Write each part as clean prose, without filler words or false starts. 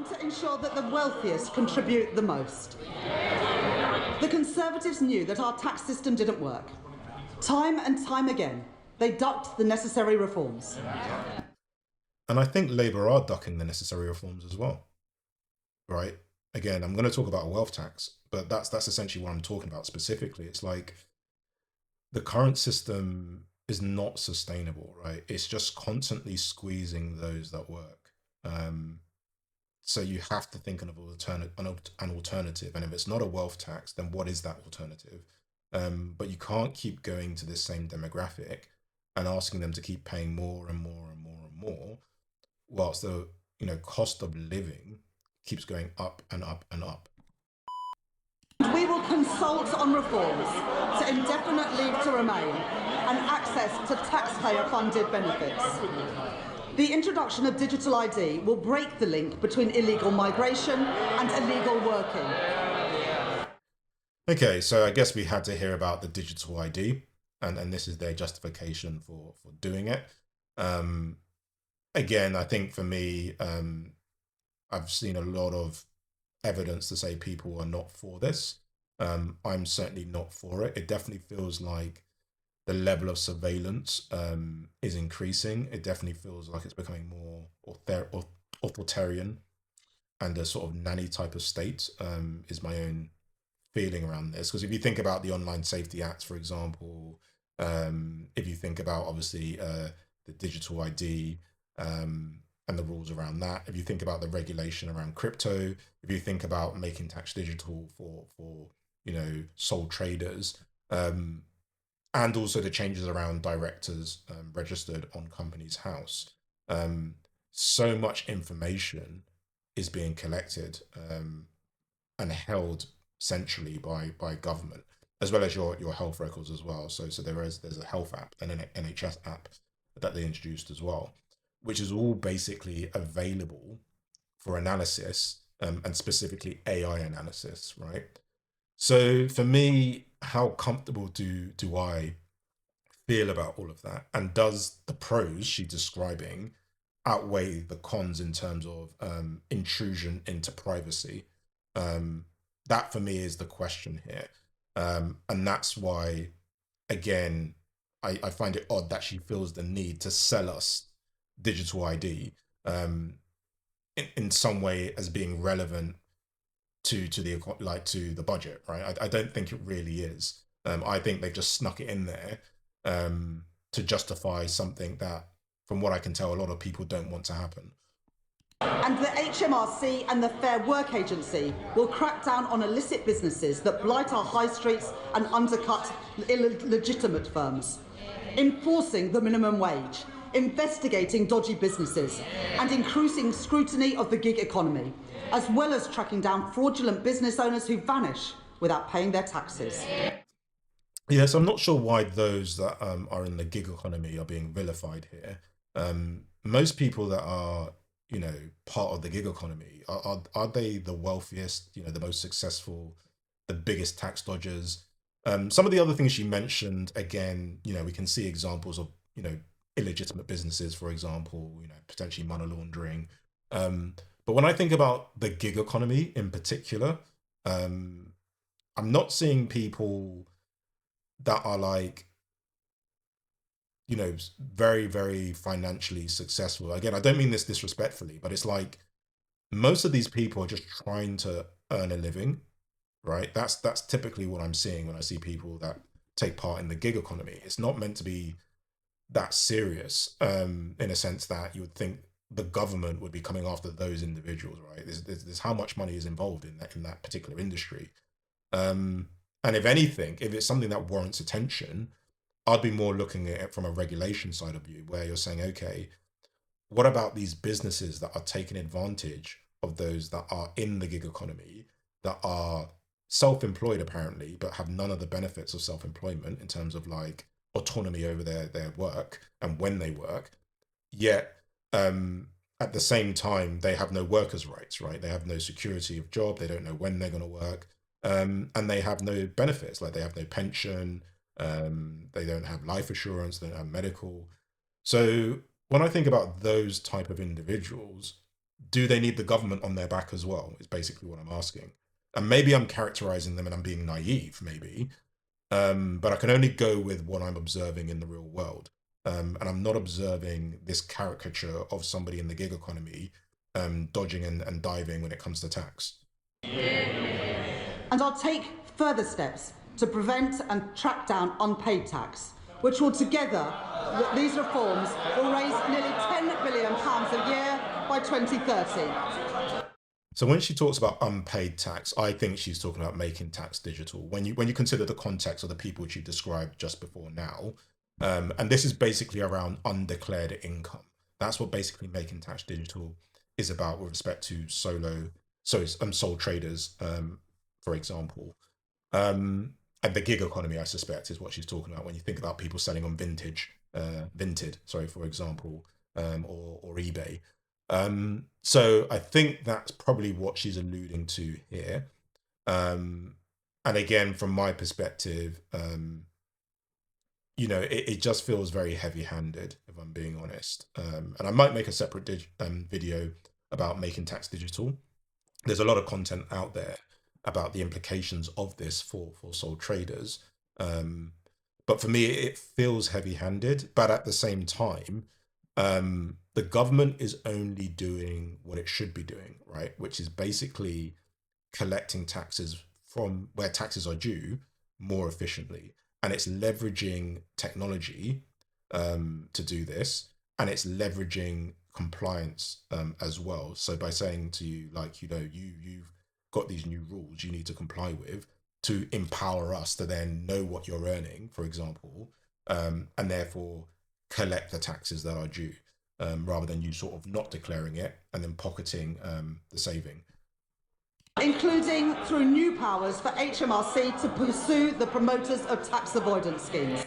To ensure that the wealthiest contribute the most. The Conservatives knew that our tax system didn't work. Time and time again, they ducked the necessary reforms. And I think Labour are ducking the necessary reforms as well, right? Again, I'm going to talk about a wealth tax, but that's essentially what I'm talking about specifically. It's like the current system is not sustainable, right? It's just constantly squeezing those that work. So you have to think of an alternative. And if it's not a wealth tax, then what is that alternative? But you can't keep going to this same demographic and asking them to keep paying more and more and more and more, whilst the cost of living keeps going up and up and up. We will consult on reforms to indefinite leave to remain and access to taxpayer-funded benefits. The introduction of digital ID will break the link between illegal migration and illegal working. Okay, so I guess we had to hear about the digital ID, and this is their justification for doing it. Again, I think for me, I've seen a lot of evidence to say people are not for this. I'm certainly not for it. It definitely feels like the level of surveillance is increasing. It definitely feels like it's becoming more authoritarian and a sort of nanny type of state is my own feeling around this. Because if you think about the Online Safety Act, for example, if you think about obviously the digital ID and the rules around that, if you think about the regulation around crypto, if you think about making tax digital for sole traders, and also the changes around directors registered on Companies House, so much information is being collected and held centrally by government, as well as your health records as well. So there's a health app and an NHS app that they introduced as well, which is all basically available for analysis and specifically AI analysis, right? So for me, how comfortable do I feel about all of that? And does the pros she's describing outweigh the cons in terms of intrusion into privacy? That for me is the question here. And that's why, again, I find it odd that she feels the need to sell us digital ID in some way as being relevant to the budget, right? I don't think it really is. I think they've just snuck it in there to justify something that, from what I can tell, a lot of people don't want to happen. And the HMRC and the Fair Work Agency will crack down on illicit businesses that blight our high streets and undercut illegitimate firms, enforcing the minimum wage, investigating dodgy businesses, and increasing scrutiny of the gig economy, as well as tracking down fraudulent business owners who vanish without paying their taxes. Yes, I'm not sure why those that are in the gig economy are being vilified here. Most people that are, part of the gig economy, are they the wealthiest, the most successful, the biggest tax dodgers? Some of the other things you mentioned, again, we can see examples of, illegitimate businesses, for example, potentially money laundering. But when I think about the gig economy in particular, I'm not seeing people that are like, very, very financially successful. Again, I don't mean this disrespectfully, but it's like most of these people are just trying to earn a living, right? That's typically what I'm seeing when I see people that take part in the gig economy. It's not meant to be that serious, in a sense that you would think the government would be coming after those individuals, right? There's how much money is involved in that particular industry. And if anything, if it's something that warrants attention, I'd be more looking at it from a regulation side of view, where you're saying, okay, what about these businesses that are taking advantage of those that are in the gig economy, that are self-employed apparently, but have none of the benefits of self-employment in terms of like autonomy over their work and when they work, yet at the same time they have no workers' rights, right? They have no security of job, they don't know when they're going to work, and they have no benefits, like they have no pension, they don't have life assurance, they don't have medical. So when I think about those type of individuals, do they need the government on their back as well? Is basically what I'm asking. And maybe I'm characterizing them and I'm being naive, maybe. But I can only go with what I'm observing in the real world. And I'm not observing this caricature of somebody in the gig economy dodging and diving when it comes to tax. And I'll take further steps to prevent and track down unpaid tax, which will together, these reforms will raise nearly £10 billion a year by 2030. So when she talks about unpaid tax, I think she's talking about making tax digital. When you consider the context of the people she described just before now, and this is basically around undeclared income. That's what basically making tax digital is about with respect to sole traders, for example. And the gig economy, I suspect, is what she's talking about when you think about people selling on Vinted, for example, or eBay. So I think that's probably what she's alluding to here. And again, from my perspective, it just feels very heavy-handed, if I'm being honest. And I might make a separate video about making tax digital. There's a lot of content out there about the implications of this for sole traders. But for me, it feels heavy-handed. But at the same time, the government is only doing what it should be doing, right? Which is basically collecting taxes from where taxes are due more efficiently. And it's leveraging technology to do this. And it's leveraging compliance as well. So by saying to you, like, you've got these new rules you need to comply with to empower us to then know what you're earning, for example, and therefore collect the taxes that are due, rather than you sort of not declaring it and then pocketing the saving. Including through new powers for HMRC to pursue the promoters of tax avoidance schemes.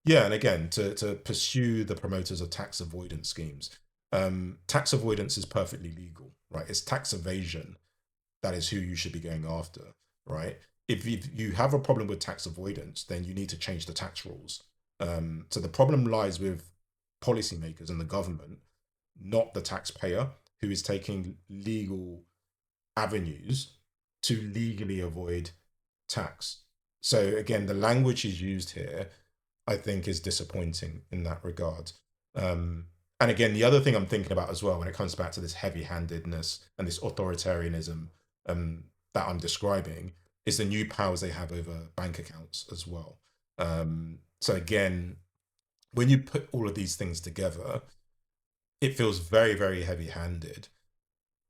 Yeah, and again, to pursue the promoters of tax avoidance schemes. Tax avoidance is perfectly legal, right? It's tax evasion that is who you should be going after, right? If you have a problem with tax avoidance, then you need to change the tax rules. So the problem lies with policymakers and the government, not the taxpayer, who is taking legal avenues to legally avoid tax. So again, the language is used here, I think, is disappointing in that regard. And again, the other thing I'm thinking about as well, when it comes back to this heavy-handedness and this authoritarianism that I'm describing, is the new powers they have over bank accounts as well. So again, when you put all of these things together, it feels very, very heavy-handed,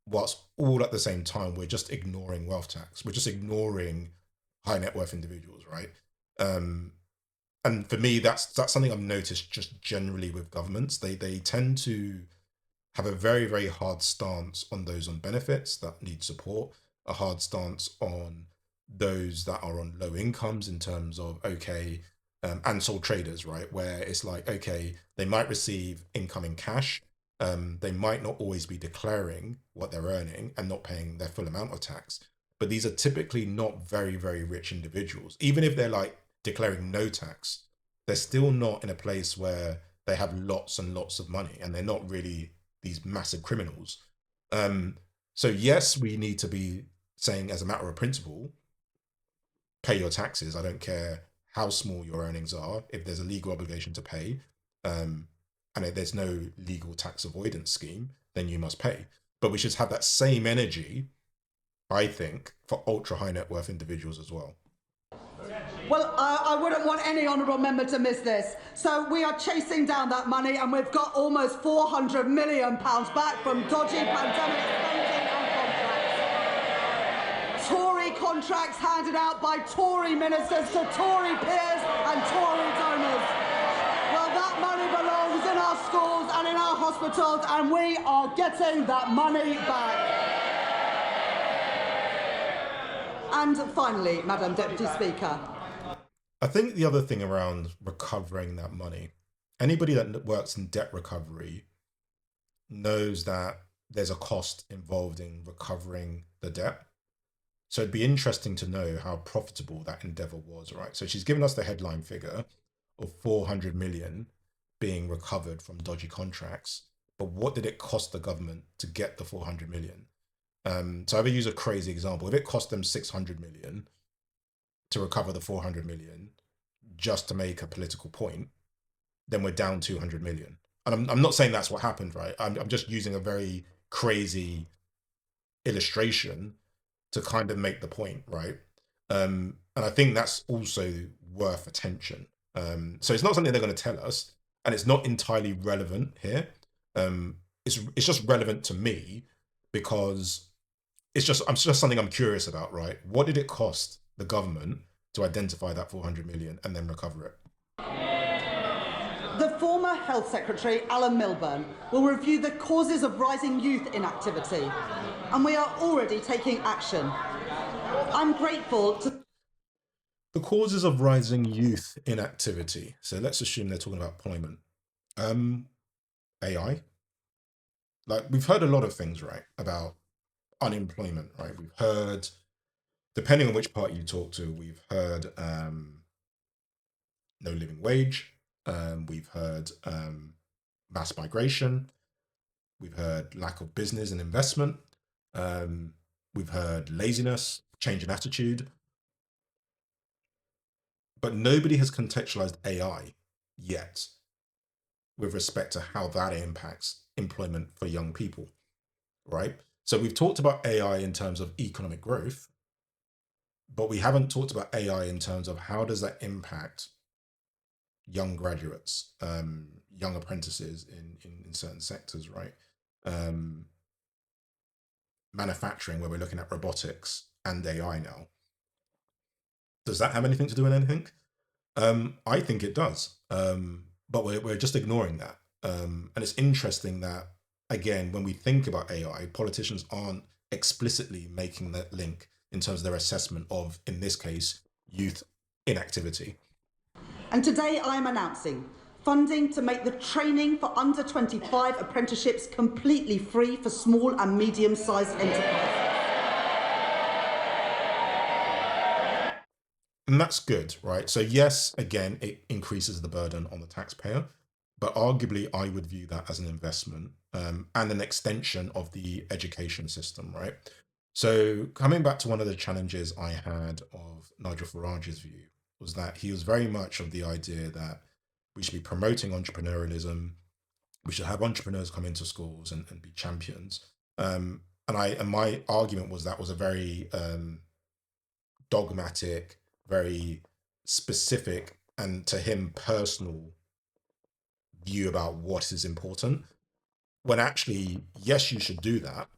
whilst all at the same time, we're just ignoring wealth tax. We're just ignoring high net worth individuals, right? And for me, that's something I've noticed just generally with governments. They tend to have a very, very hard stance on those on benefits that need support, a hard stance on those that are on low incomes in terms of, and sole traders, right? Where it's like, okay, they might receive income in cash. They might not always be declaring what they're earning and not paying their full amount of tax. But these are typically not very, very rich individuals. Even if they're like declaring no tax, they're still not in a place where they have lots and lots of money, and they're not really these massive criminals. So yes, we need to be saying, as a matter of principle, pay your taxes. I don't care how small your earnings are. If there's a legal obligation to pay, and if there's no legal tax avoidance scheme, then you must pay. But we should have that same energy, I think, for ultra high net worth individuals as well. Well, I wouldn't want any honourable member to miss this. So we are chasing down that money, and we've got almost £400 million back from dodgy pandemic spending and contracts. Tory contracts handed out by Tory ministers to Tory peers and Tory donors. Well, that money belongs in our schools and in our hospitals, and we are getting that money back. And finally, Madam Deputy Speaker, I think the other thing around recovering that money, anybody that works in debt recovery knows that there's a cost involved in recovering the debt. So it'd be interesting to know how profitable that endeavor was, right? So she's given us the headline figure of 400 million being recovered from dodgy contracts. but what did it cost the government to get the 400 million? So if I use a crazy example, if it cost them 600 million to recover the 400 million just to make a political point, then we're down 200 million. And I'm not saying that's what happened, right? I'm just using a very crazy illustration to kind of make the point, right? And I think that's also worth attention. So it's not something they're going to tell us, and it's not entirely relevant here. It's just relevant to me because it's just something I'm curious about, right? What did it cost the government to identify that 400 million and then recover it? The former Health Secretary, Alan Milburn, will review the causes of rising youth inactivity, and we are already taking action. I'm grateful to... The causes of rising youth inactivity. So let's assume they're talking about employment. AI. Like, we've heard a lot of things, right, about unemployment, right? We've heard, depending on which party you talk to, we've heard no living wage. We've heard mass migration. We've heard lack of business and investment. We've heard laziness, change in attitude. But nobody has contextualized AI yet with respect to how that impacts employment for young people, right? So we've talked about AI in terms of economic growth, but we haven't talked about AI in terms of how does that impact young graduates, young apprentices in certain sectors, right? Manufacturing, where we're looking at robotics and AI now. Does that have anything to do with anything? I think it does, but we're just ignoring that. And it's interesting that, again, when we think about AI, politicians aren't explicitly making that link in terms of their assessment of, in this case, youth inactivity. And today I am announcing funding to make the training for under 25 apprenticeships completely free for small and medium-sized enterprises. And that's good, right? So yes, again, it increases the burden on the taxpayer, but arguably I would view that as an investment and an extension of the education system, right? So coming back to one of the challenges I had of Nigel Farage's view was that he was very much of the idea that we should be promoting entrepreneurialism. We should have entrepreneurs come into schools and be champions. And my argument was that was a very dogmatic, very specific, and to him personal view about what is important. When actually, yes, you should do that,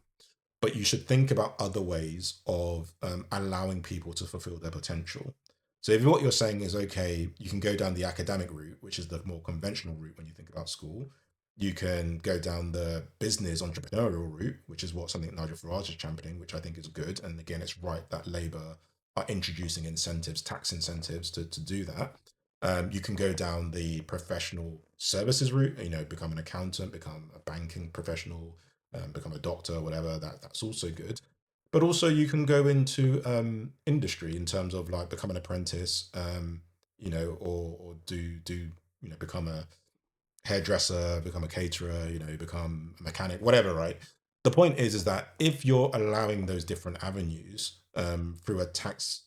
but you should think about other ways of allowing people to fulfill their potential. So if what you're saying is, okay, you can go down the academic route, which is the more conventional route when you think about school. You can go down the business entrepreneurial route, which is what something Nigel Farage is championing, which I think is good. And again, it's right that Labour are introducing incentives, tax incentives to do that. You can go down the professional services route, become an accountant, become a banking professional, become a doctor, whatever, that's also good. But also you can go into industry in terms of like become an apprentice, or do become a hairdresser, become a caterer, become a mechanic, whatever, right? The point is that if you're allowing those different avenues through a tax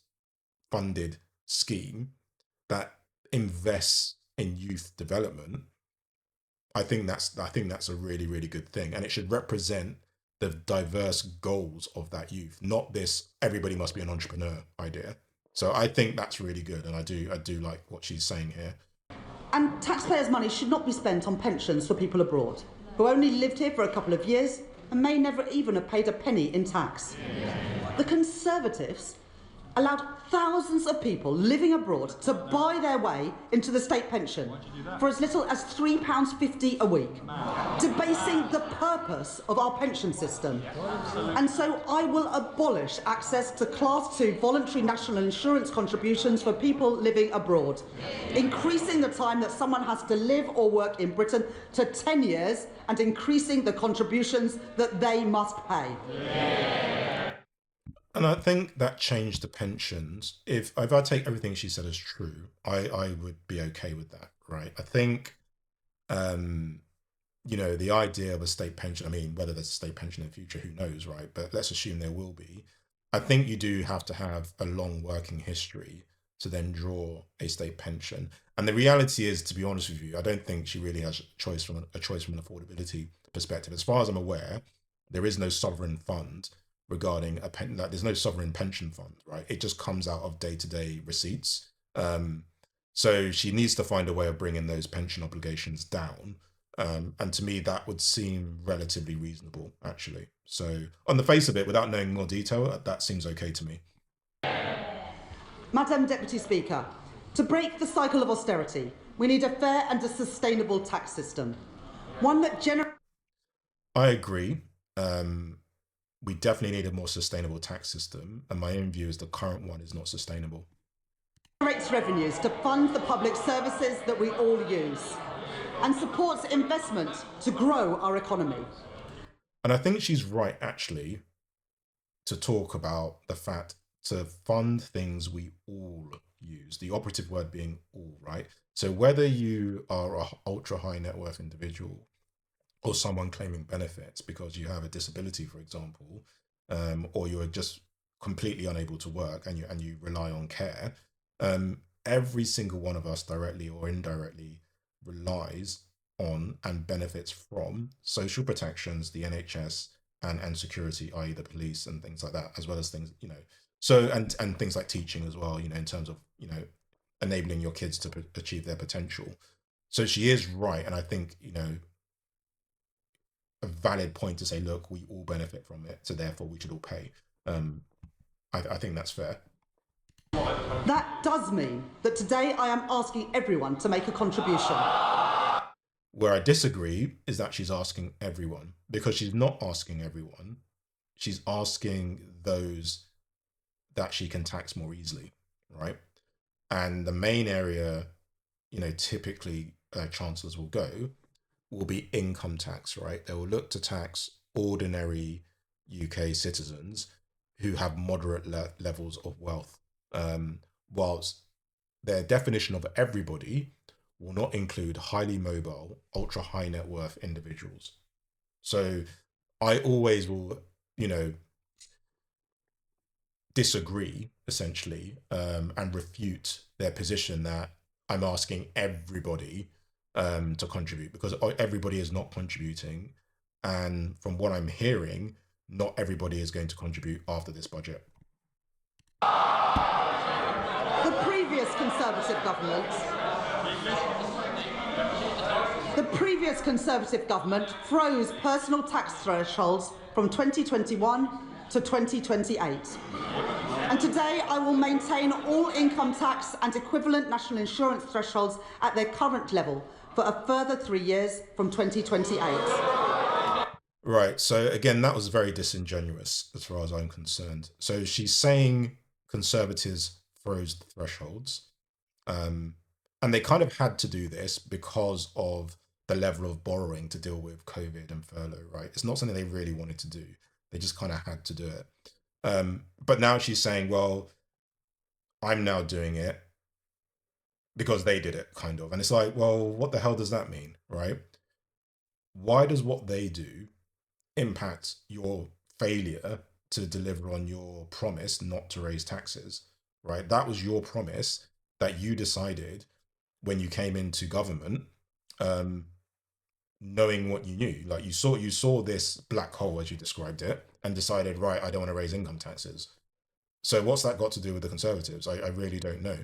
funded scheme that invests in youth development, I think that's a really, really good thing. And it should represent the diverse goals of that youth, not this everybody must be an entrepreneur idea. So I think that's really good, and I do like what she's saying here. And taxpayers' money should not be spent on pensions for people abroad who only lived here for a couple of years and may never even have paid a penny in tax. The Conservatives allowed thousands of people living abroad to buy their way into the state pension for as little as £3.50 a week, debasing the purpose of our pension system. And so I will abolish access to Class 2 voluntary national insurance contributions for people living abroad, increasing the time that someone has to live or work in Britain to 10 years and increasing the contributions that they must pay. And I think that changed the pensions. If I take everything she said as true, I would be okay with that, right? I think you know, the idea of a state pension, I mean, whether there's a state pension in the future, who knows, right? But let's assume there will be. I think you do have to have a long working history to then draw a state pension. And the reality is, to be honest with you, I don't think she really has a choice from an affordability perspective. As far as I'm aware, there is no sovereign fund regarding like there's no sovereign pension fund, right? It just comes out of day-to-day receipts. So she needs to find a way of bringing those pension obligations down. And to me, that would seem relatively reasonable, actually. So on the face of it, without knowing more detail, that seems okay to me. Madam Deputy Speaker, to break the cycle of austerity, we need a fair and a sustainable tax system. One that I agree. We definitely need a more sustainable tax system. And my own view is the current one is not sustainable. generates revenues to fund the public services that we all use and supports investment to grow our economy. And I think she's right, actually, to talk about the fact to fund things we all use, the operative word being all, right? So whether you are a ultra high net worth individual or someone claiming benefits because you have a disability, for example, or you're just completely unable to work and you rely on care, every single one of us, directly or indirectly, relies on and benefits from social protections, the NHS, and security, i.e. the police and things like that, as well as things, you know, so and things like teaching as well, you know, in terms of, you know, enabling your kids to achieve their potential. So she is right, and I think, you know, a valid point to say, look, we all benefit from it, so therefore we should all pay. I think that's fair. That does mean that today I am asking everyone to make a contribution. Where I disagree is that she's asking everyone, because she's not asking everyone. She's asking those that she can tax more easily, right? And the main area, you know, typically chancellors will be income tax, right? They will look to tax ordinary UK citizens who have moderate levels of wealth, whilst their definition of everybody will not include highly mobile, ultra high net worth individuals. So I always will, you know, disagree essentially, and refute their position that I'm asking everybody to contribute, because everybody is not contributing. And from what I'm hearing, not everybody is going to contribute after this budget. The previous Conservative government froze personal tax thresholds from 2021 to 2028. And today I will maintain all income tax and equivalent national insurance thresholds at their current level for a further 3 years from 2028. Right, so again, that was very disingenuous as far as I'm concerned. So she's saying Conservatives froze the thresholds, and they kind of had to do this because of the level of borrowing to deal with COVID and furlough, right? It's not something they really wanted to do. They just kind of had to do it. But now she's saying, well, I'm now doing it because they did it, kind of. And it's like, well, what the hell does that mean, right? Why does what they do impact your failure to deliver on your promise not to raise taxes, right? That was your promise that you decided when you came into government, knowing what you knew. Like you saw this black hole, as you described it, and decided, right, I don't want to raise income taxes. So what's that got to do with the Conservatives? I really don't know,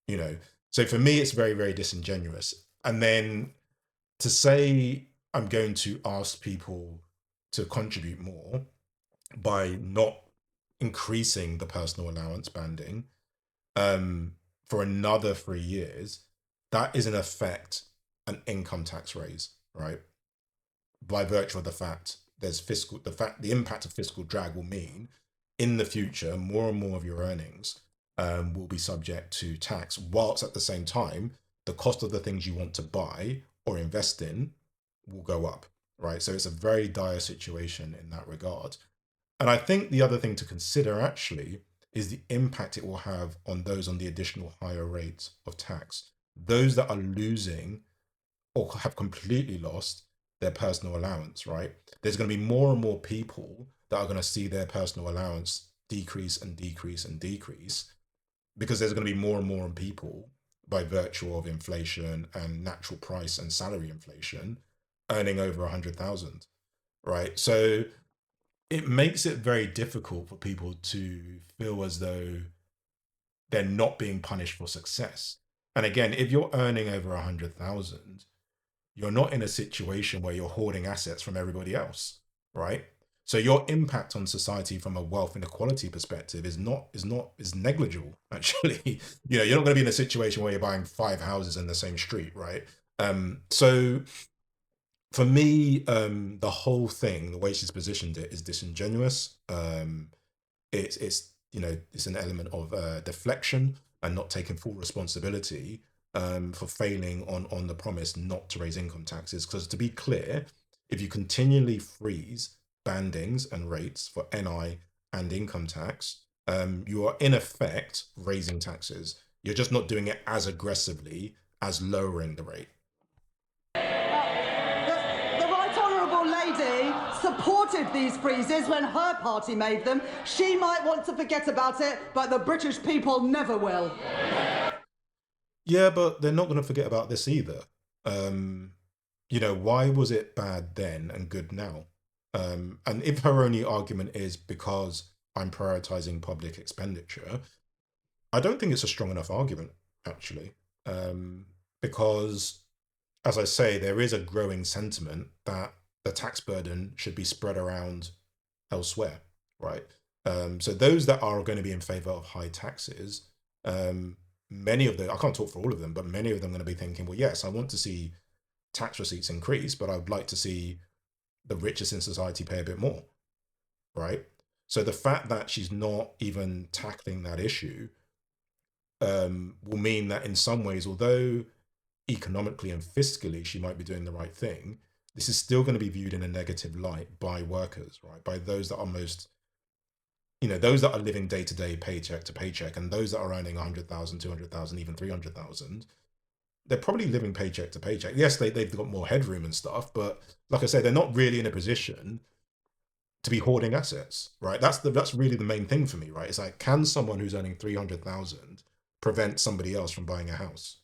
you know. So for me, it's very, very disingenuous. And then to say I'm going to ask people to contribute more by not increasing the personal allowance banding for another 3 years, that is in effect an income tax raise, right? By virtue of the fact the impact of fiscal drag will mean in the future more and more of your earnings will be subject to tax, whilst at the same time the cost of the things you want to buy or invest in will go up, right? So it's a very dire situation in that regard. And I think the other thing to consider actually is the impact it will have on those on the additional higher rates of tax. Those that are losing or have completely lost their personal allowance, right? There's going to be more and more people that are going to see their personal allowance decrease and decrease and decrease, because there's going to be more and more people, by virtue of inflation and natural price and salary inflation, earning over 100,000, right? So it makes it very difficult for people to feel as though they're not being punished for success. And again, if you're earning over 100,000, you're not in a situation where you're hoarding assets from everybody else, right? So your impact on society from a wealth inequality perspective is negligible, actually. You're not going to be in a situation where you're buying 5 houses in the same street, right? So for me, the whole thing, the way she's positioned it, is disingenuous. It's an element of deflection and not taking full responsibility for failing on the promise not to raise income taxes. Because to be clear, if you continually freeze bandings and rates for NI and income tax, you are in effect raising taxes. You're just not doing it as aggressively as lowering the rate. The right honourable lady supported these freezes when her party made them. She might want to forget about it, but the British people never will. Yeah, but they're not going to forget about this either. Why was it bad then and good now? And if her only argument is because I'm prioritizing public expenditure, I don't think it's a strong enough argument, actually. Because, as I say, there is a growing sentiment that the tax burden should be spread around elsewhere, right? So those that are going to be in favor of high taxes, many of them, I can't talk for all of them, but many of them are going to be thinking, well, yes, I want to see tax receipts increase, but I would like to see the richest in society pay a bit more, right? So the fact that she's not even tackling that issue will mean that in some ways, although economically and fiscally she might be doing the right thing, this is still going to be viewed in a negative light by workers, right? By those that are those that are living day to day, paycheck to paycheck, and those that are earning 100,000, 200,000, even 300,000, they're probably living paycheck to paycheck. Yes, they've got more headroom and stuff, but like I say, they're not really in a position to be hoarding assets, right? That's really the main thing for me, right? It's like, can someone who's earning 300,000 prevent somebody else from buying a house?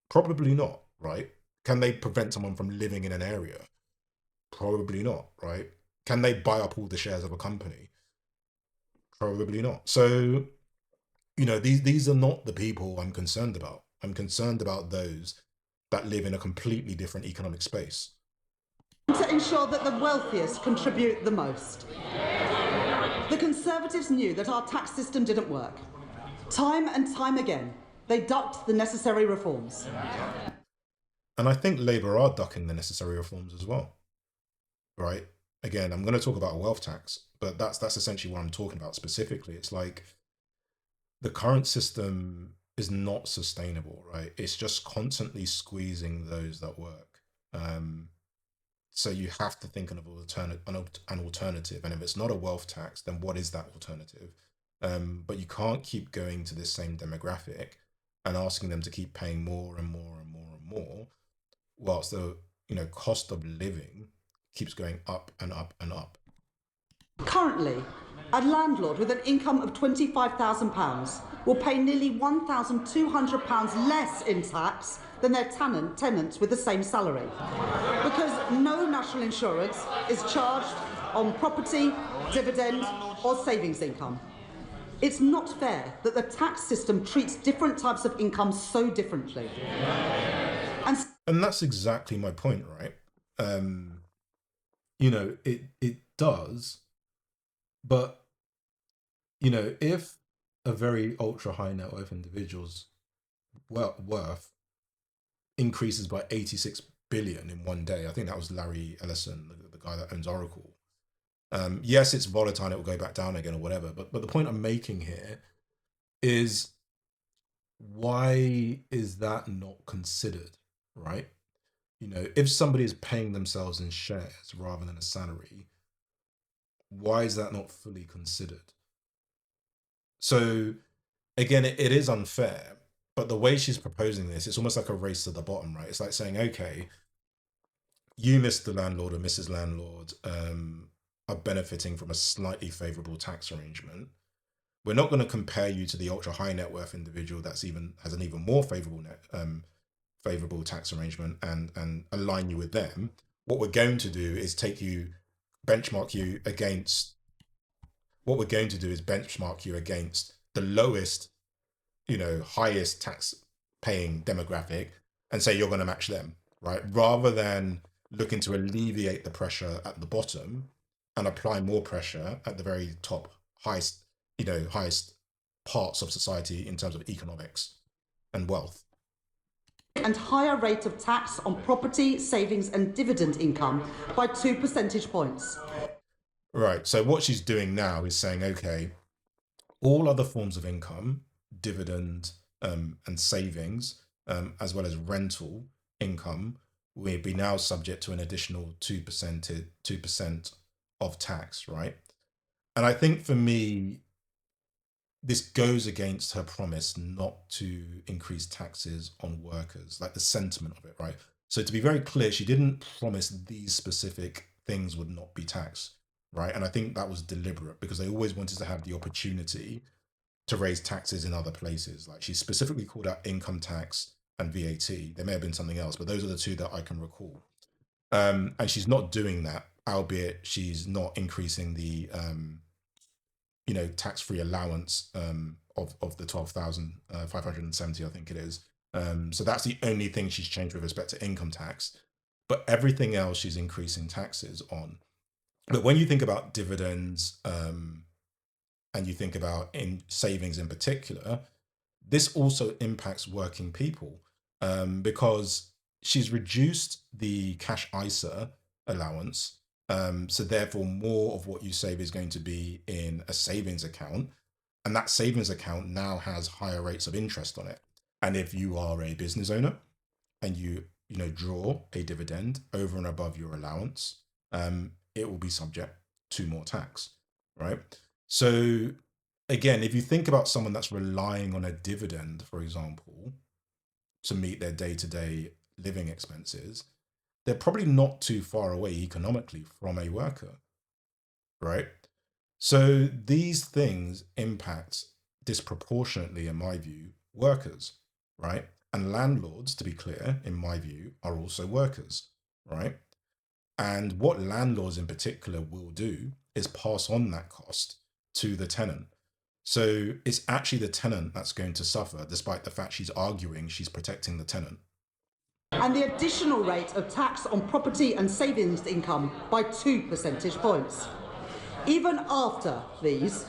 Probably not, right? Can they prevent someone from living in an area? Probably not, right? Can they buy up all the shares of a company? Probably not. So, these are not the people I'm concerned about. I'm concerned about those that live in a completely different economic space. To ensure that the wealthiest contribute the most. The Conservatives knew that our tax system didn't work. Time and time again, they ducked the necessary reforms. And I think Labour are ducking the necessary reforms as well, right? Again, I'm going to talk about a wealth tax, but that's essentially what I'm talking about specifically. It's like the current system is not sustainable, right? It's just constantly squeezing those that work. So you have to think of an alternative. And if it's not a wealth tax, then what is that alternative? But you can't keep going to this same demographic and asking them to keep paying more and more and more and more, whilst the cost of living keeps going up and up and up. Currently, a landlord with an income of £25,000 will pay nearly £1,200 less in tax than their tenants with the same salary, because no national insurance is charged on property, dividend or savings income. It's not fair that the tax system treats different types of income so differently. And that's exactly my point, right? It does, but if a very ultra high net worth individual's worth increases by 86 billion in one day, I think that was Larry Ellison, the guy that owns Oracle. Yes, it's volatile, it will go back down again or whatever, but the point I'm making here is, why is that not considered, right? If somebody is paying themselves in shares rather than a salary, why is that not fully considered? So again, it is unfair, but the way she's proposing this, it's almost like a race to the bottom, right? It's like saying, okay, you, Mr. Landlord or Mrs. Landlord, are benefiting from a slightly favorable tax arrangement. We're not going to compare you to the ultra high net worth individual that's has an even more favorable tax arrangement and align you with them. What we're going to do is benchmark you against the lowest, highest tax paying demographic and say you're going to match them, right? Rather than looking to alleviate the pressure at the bottom and apply more pressure at the very top, highest parts of society in terms of economics and wealth. And higher rate of tax on property, savings and dividend income by 2 percentage points. Right, so what she's doing now is saying, okay, all other forms of income, dividend and savings, as well as rental income, will be now subject to an additional 2% of tax, right? And I think for me, this goes against her promise not to increase taxes on workers, like the sentiment of it, right? So to be very clear, she didn't promise these specific things would not be taxed, right? And I think that was deliberate because they always wanted to have the opportunity to raise taxes in other places. Like she specifically called out income tax and VAT. There may have been something else, but those are the two that I can recall. And she's not doing that, albeit she's not increasing the tax-free allowance of the 12,570, I think it is. So that's the only thing she's changed with respect to income tax. But everything else she's increasing taxes on. But when you think about dividends and you think about in savings in particular, this also impacts working people because she's reduced the cash ISA allowance. So therefore, more of what you save is going to be in a savings account. And that savings account now has higher rates of interest on it. And if you are a business owner and you draw a dividend over and above your allowance, it will be subject to more tax, right? So again, if you think about someone that's relying on a dividend, for example, to meet their day-to-day living expenses, they're probably not too far away economically from a worker, right? So these things impact disproportionately, in my view, workers, right? And landlords, to be clear, in my view, are also workers, right? And what landlords in particular will do is pass on that cost to the tenant. So it's actually the tenant that's going to suffer, despite the fact she's arguing she's protecting the tenant. And the additional rate of tax on property and savings income by 2 percentage points. Even after these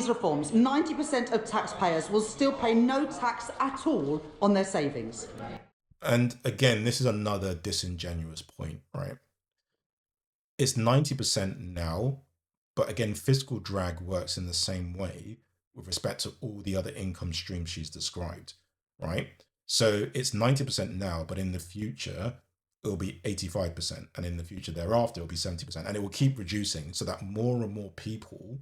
reforms, 90% of taxpayers will still pay no tax at all on their savings. And again, this is another disingenuous point, right? It's 90% now, but again, fiscal drag works in the same way with respect to all the other income streams she's described, right? So it's 90% now, but in the future, it'll be 85%. And in the future thereafter, it'll be 70%. And it will keep reducing so that more and more people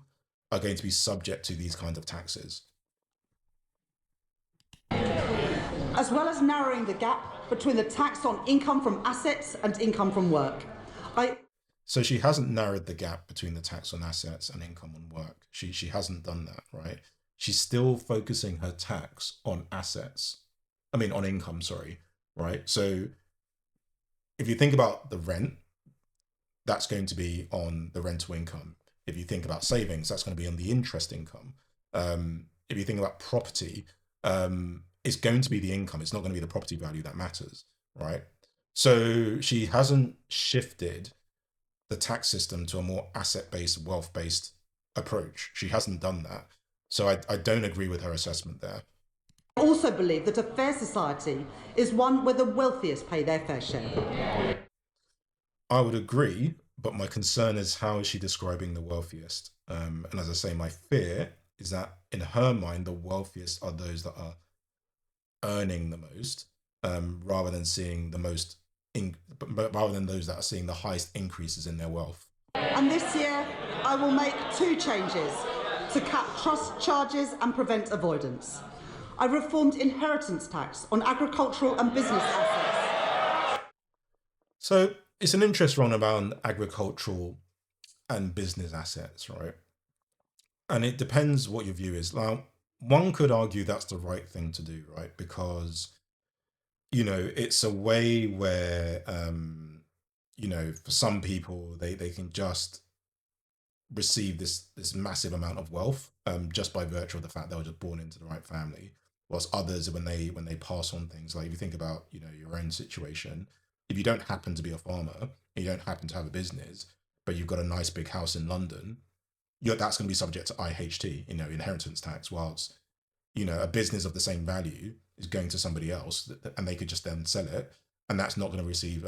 are going to be subject to these kinds of taxes. As well as narrowing the gap between the tax on income from assets and income from work. So she hasn't narrowed the gap between the tax on assets and income on work. She hasn't done that, right? She's still focusing her tax on on income, sorry, right? So if you think about the rent, that's going to be on the rental income. If you think about savings, that's going to be on the interest income. If you think about property, it's going to be the income. It's not going to be the property value that matters, right? So she hasn't shifted the tax system to a more asset-based, wealth-based approach. She hasn't done that. So I don't agree with her assessment there. I also believe that a fair society is one where the wealthiest pay their fair share. I would agree, but my concern is how is she describing the wealthiest? And as I say, my fear is that in her mind, the wealthiest are those that are earning the most, rather than seeing the most, rather than those that are seeing the highest increases in their wealth. And this year, I will make 2 changes to cap trust charges and prevent avoidance. I reformed inheritance tax on agricultural and business assets. So it's an interesting one about agricultural and business assets, right? And it depends what your view is. Now, one could argue that's the right thing to do, right? Because, it's a way where, for some people, they can just receive this massive amount of wealth just by virtue of the fact they were just born into the right family. Whilst others, when they pass on things, like if you think about your own situation, if you don't happen to be a farmer, you don't happen to have a business, but you've got a nice big house in London, that's going to be subject to IHT, inheritance tax. Whilst a business of the same value is going to somebody else, and they could just then sell it, and that's not going to receive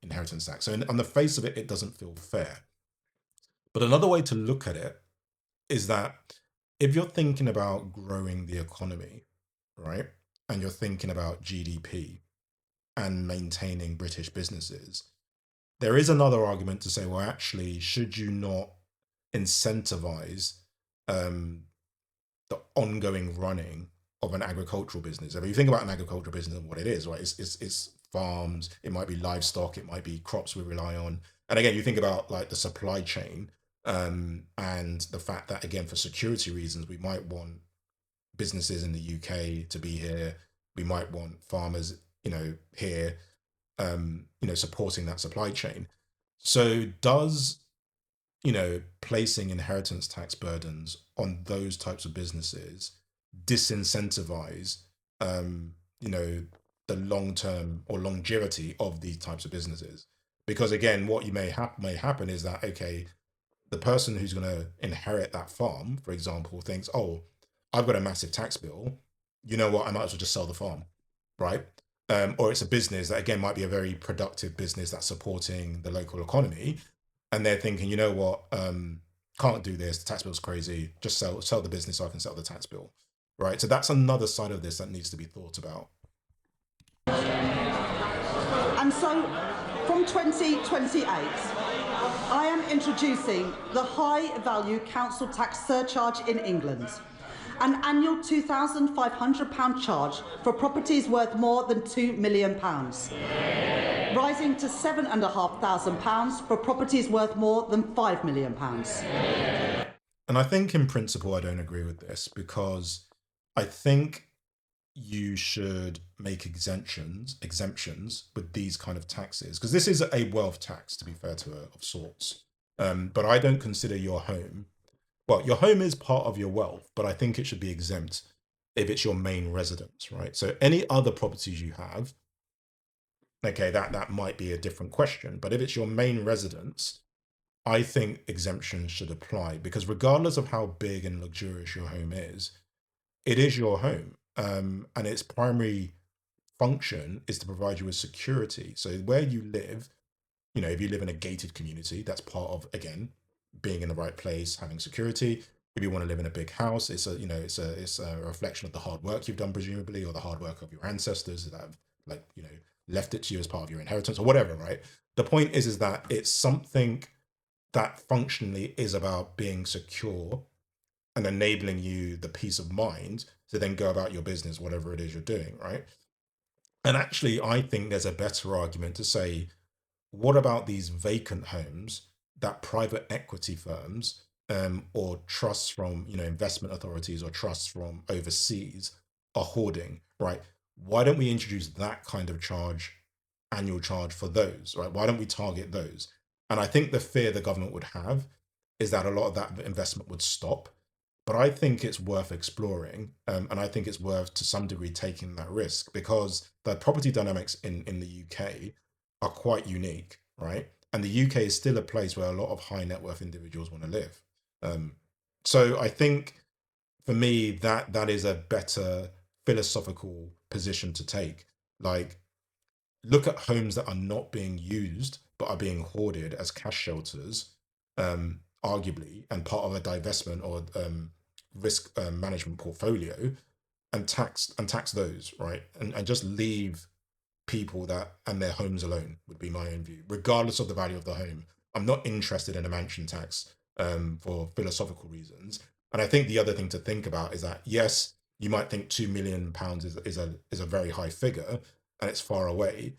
inheritance tax. So on the face of it, it doesn't feel fair. But another way to look at it is that if you're thinking about growing the economy, right, and you're thinking about GDP and maintaining British businesses, there is another argument to say, well, actually, should you not incentivize um, the ongoing running of an agricultural business? I mean, you think about an agricultural business and what it is, right? It's farms, it might be livestock, it might be crops we rely on. And again, you think about like the supply chain, and the fact that, again, for security reasons, we might want businesses in the UK to be here. We might want farmers, here, supporting that supply chain. So does, placing inheritance tax burdens on those types of businesses disincentivize, the long term or longevity of these types of businesses? Because again, what may happen is that, okay, the person who's going to inherit that farm, for example, thinks, oh, I've got a massive tax bill. You know what? I might as well just sell the farm, right? Or it's a business that, again, might be a very productive business that's supporting the local economy. And they're thinking, you know what? Can't do this. The tax bill's crazy. Just sell the business so I can sell the tax bill, right? So that's another side of this that needs to be thought about. And so from 2028, I am introducing the high value council tax surcharge in England, an annual £2,500 charge for properties worth more than £2 million, rising to £7,500 for properties worth more than £5 million. And I think in principle, I don't agree with this, because I think you should make exemptions with these kind of taxes, because this is a wealth tax, to be fair to her, of sorts. But I don't consider your home, well, your home is part of your wealth, but I think it should be exempt if it's your main residence, right? So any other properties you have, okay, that might be a different question. But if it's your main residence, I think exemptions should apply, because regardless of how big and luxurious your home is, it is your home. And its primary function is to provide you with security. So where you live, if you live in a gated community, that's part of, again, being in the right place, having security. If you want to live in a big house, it's a reflection of the hard work you've done, presumably, or the hard work of your ancestors that have, like, left it to you as part of your inheritance or whatever, right? The point is that it's something that functionally is about being secure and enabling you the peace of mind to then go about your business, whatever it is you're doing, right? And actually, I think there's a better argument to say, what about these vacant homes that private equity firms, or trusts from, investment authorities or trusts from overseas are hoarding, right? Why don't we introduce that kind of annual charge for those, right? Why don't we target those? And I think the fear the government would have is that a lot of that investment would stop. But I think it's worth exploring, and I think it's worth, to some degree, taking that risk, because the property dynamics in the UK are quite unique, right? And the UK is still a place where a lot of high net worth individuals want to live. So I think, for me, that is a better philosophical position to take. Like, look at homes that are not being used but are being hoarded as cash shelters, arguably, and part of a divestment or risk management portfolio, and tax those, right? And just leave people that and their homes alone, would be my own view, regardless of the value of the home. I'm not interested in a mansion tax, for philosophical reasons. And I think the other thing to think about is that, yes, you might think £2 million is a very high figure, and it's far away.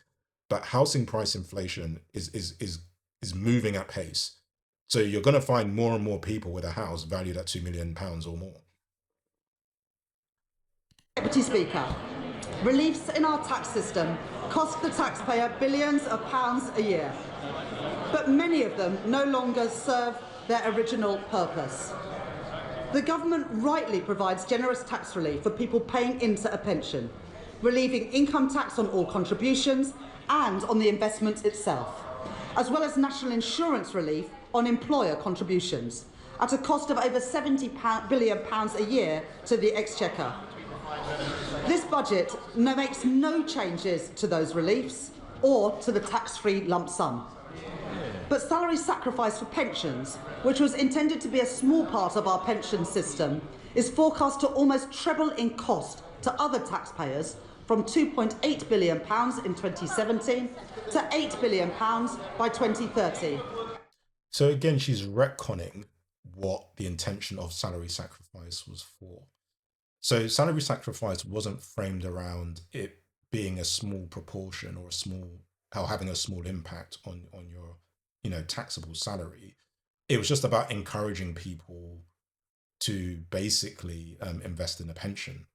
but housing price inflation is moving at pace. So you're going to find more and more people with a house valued at £2 million or more. Deputy Speaker, reliefs in our tax system cost the taxpayer billions of pounds a year, but many of them no longer serve their original purpose. The government rightly provides generous tax relief for people paying into a pension, relieving income tax on all contributions and on the investment itself, as well as national insurance relief on employer contributions, at a cost of over £70 billion a year to the Exchequer. This budget makes no changes to those reliefs or to the tax-free lump sum. But salary sacrifice for pensions, which was intended to be a small part of our pension system, is forecast to almost treble in cost to other taxpayers, from £2.8 billion in 2017 to £8 billion by 2030. So again, she's retconning what the intention of salary sacrifice was for. So salary sacrifice wasn't framed around it being a small proportion or having a small impact on your taxable salary. It was just about encouraging people to basically invest in a pension.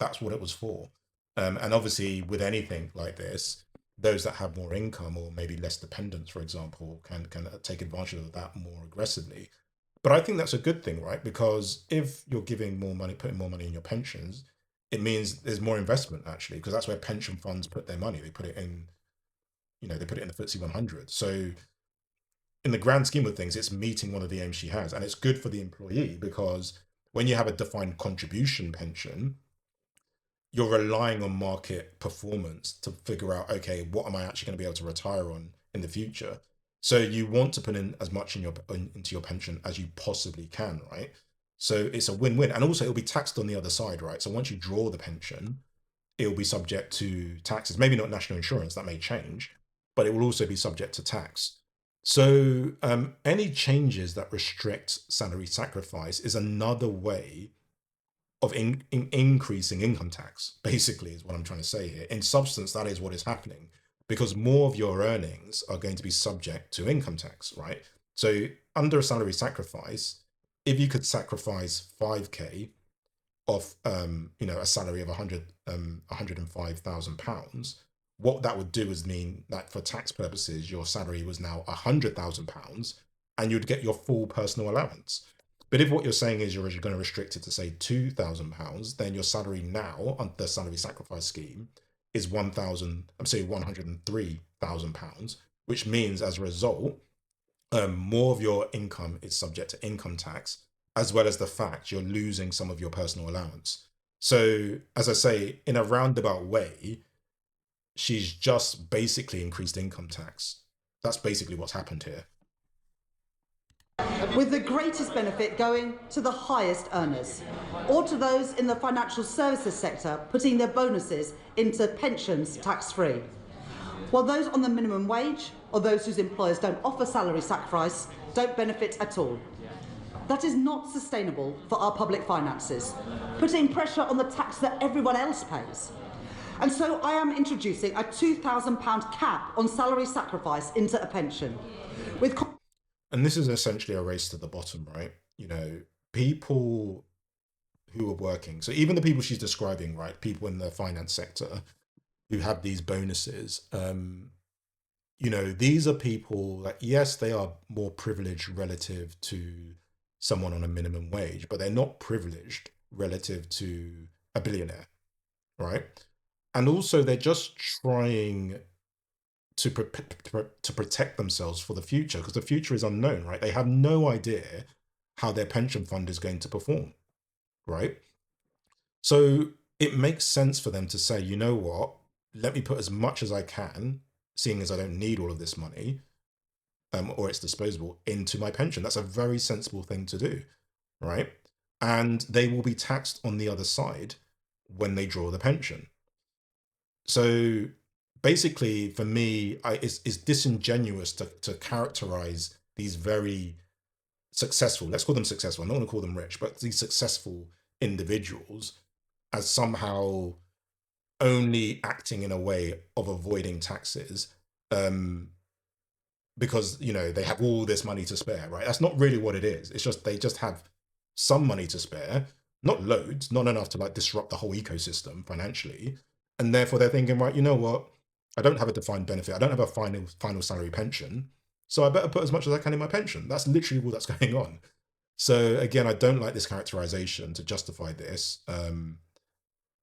That's what it was for. And obviously with anything like this, those that have more income or maybe less dependents, for example, can take advantage of that more aggressively. But I think that's a good thing, right? Because if you're giving more money, putting more money in your pensions, it means there's more investment, actually, because that's where pension funds put their money. They put it in, they put it in the FTSE 100. So in the grand scheme of things, it's meeting one of the aims she has. And it's good for the employee, because when you have a defined contribution pension, you're relying on market performance to figure out, okay, what am I actually going to be able to retire on in the future? So you want to put in as much into your pension as you possibly can, right? So it's a win-win. And also it'll be taxed on the other side, right? So once you draw the pension, it'll be subject to taxes, maybe not national insurance, that may change, but it will also be subject to tax. So any changes that restrict salary sacrifice is another way of increasing income tax, basically, is what I'm trying to say here. In substance, that is what is happening, because more of your earnings are going to be subject to income tax, right? So under a salary sacrifice, if you could sacrifice 5k off a salary of £105,000, what that would do is mean that for tax purposes, your salary was now £100,000 and you'd get your full personal allowance. But if what you're saying is you're going to restrict it to, say, £2,000, then your salary now under the salary sacrifice scheme is £103,000, which means as a result, more of your income is subject to income tax, as well as the fact you're losing some of your personal allowance. So, as I say, in a roundabout way, she's just basically increased income tax. That's basically what's happened here. With the greatest benefit going to the highest earners, or to those in the financial services sector putting their bonuses into pensions tax-free, while those on the minimum wage or those whose employers don't offer salary sacrifice don't benefit at all. That is not sustainable for our public finances, putting pressure on the tax that everyone else pays. And so I am introducing a £2,000 cap on salary sacrifice into a pension. And this is essentially a race to the bottom, right? People who are working, so even the people she's describing, right, people in the finance sector who have these bonuses, these are people that, yes, they are more privileged relative to someone on a minimum wage, but they're not privileged relative to a billionaire, right? And also they're just trying to protect themselves for the future, because the future is unknown, right? They have no idea how their pension fund is going to perform, right? So it makes sense for them to say, you know what, let me put as much as I can, seeing as I don't need all of this money, or it's disposable, into my pension. That's a very sensible thing to do, right? And they will be taxed on the other side when they draw the pension. So basically, for me, it's disingenuous to characterize these very successful, let's call them successful, I'm not going to call them rich, but these successful individuals as somehow only acting in a way of avoiding taxes because, you know, they have all this money to spare, right? That's not really what it is. It's just they just have some money to spare, not loads, not enough to like disrupt the whole ecosystem financially. And therefore they're thinking, right, you know what? I don't have a defined benefit. I don't have a final salary pension. So I better put as much as I can in my pension. That's literally all that's going on. So again, I don't like this characterization to justify this and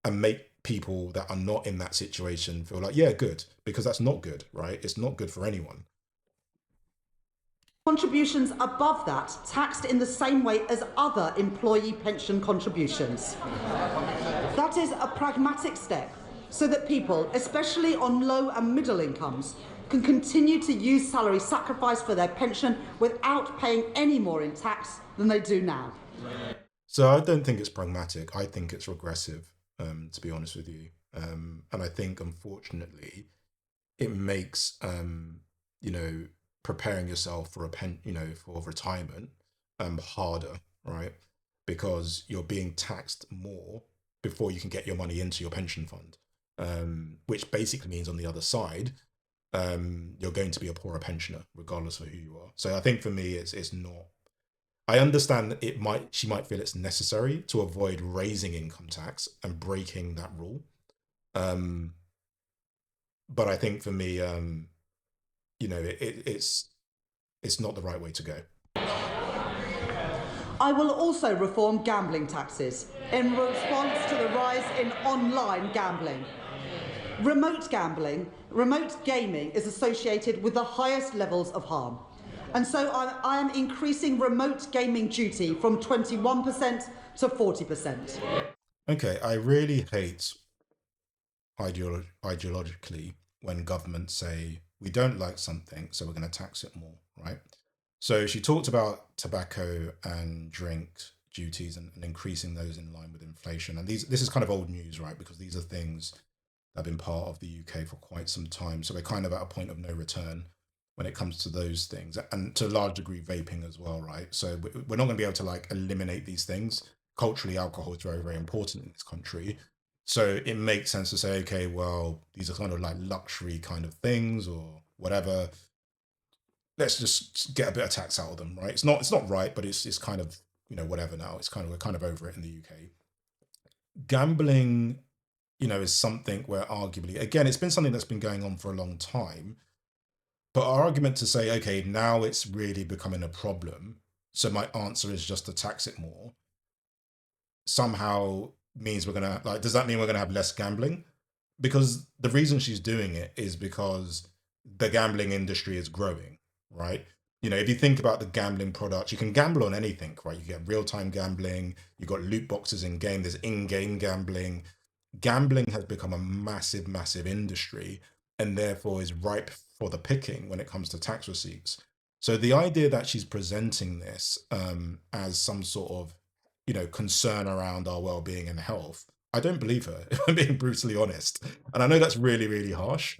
make people that are not in that situation feel like, yeah, good, because that's not good, right? It's not good for anyone. Contributions above that taxed in the same way as other employee pension contributions. That is a pragmatic step so that people, especially on low and middle incomes, can continue to use salary sacrifice for their pension without paying any more in tax than they do now. So I don't think it's pragmatic. I think it's regressive, to be honest with you. And I think, unfortunately, it makes, you know, preparing yourself for for retirement harder, right? Because you're being taxed more before you can get your money into your pension fund, which basically means on the other side, you're going to be a poorer pensioner regardless of who you are. So I think for me, it's not. I understand that she might feel it's necessary to avoid raising income tax and breaking that rule. But I think for me, you know, it's not the right way to go. I will also reform gambling taxes in response to the rise in online gambling. Remote gaming is associated with the highest levels of harm. And so I am increasing remote gaming duty from 21% to 40%. Okay, I really hate ideologically when governments say, we don't like something, so we're going to tax it more, right? So she talked about tobacco and drink duties and increasing those in line with inflation. And this is kind of old news, right? Because these are things that have been part of the UK for quite some time. So we're kind of at a point of no return when it comes to those things, and to a large degree vaping as well, right? So we're not going to be able to like eliminate these things. Culturally, alcohol is very, very important in this country. So it makes sense to say, okay, well, these are kind of like luxury kind of things or whatever. Let's just get a bit of tax out of them, right? It's not right, but it's kind of, you know, whatever now. We're kind of over it in the UK. Gambling, you know, is something where arguably, again, it's been something that's been going on for a long time. But our argument to say, okay, now it's really becoming a problem, so my answer is just to tax it more, somehow means we're gonna like, does that mean we're gonna have less gambling? Because the reason she's doing it is because the gambling industry is growing, right? You know, if you think about the gambling products, you can gamble on anything, right? You get real-time gambling, you've got loot boxes in game, there's in-game gambling. Gambling has become a massive, massive industry and therefore is ripe for the picking when it comes to tax receipts. So the idea that she's presenting this as some sort of, you know, concern around our well-being and health, I don't believe her, if I'm being brutally honest. And I know that's really, really harsh,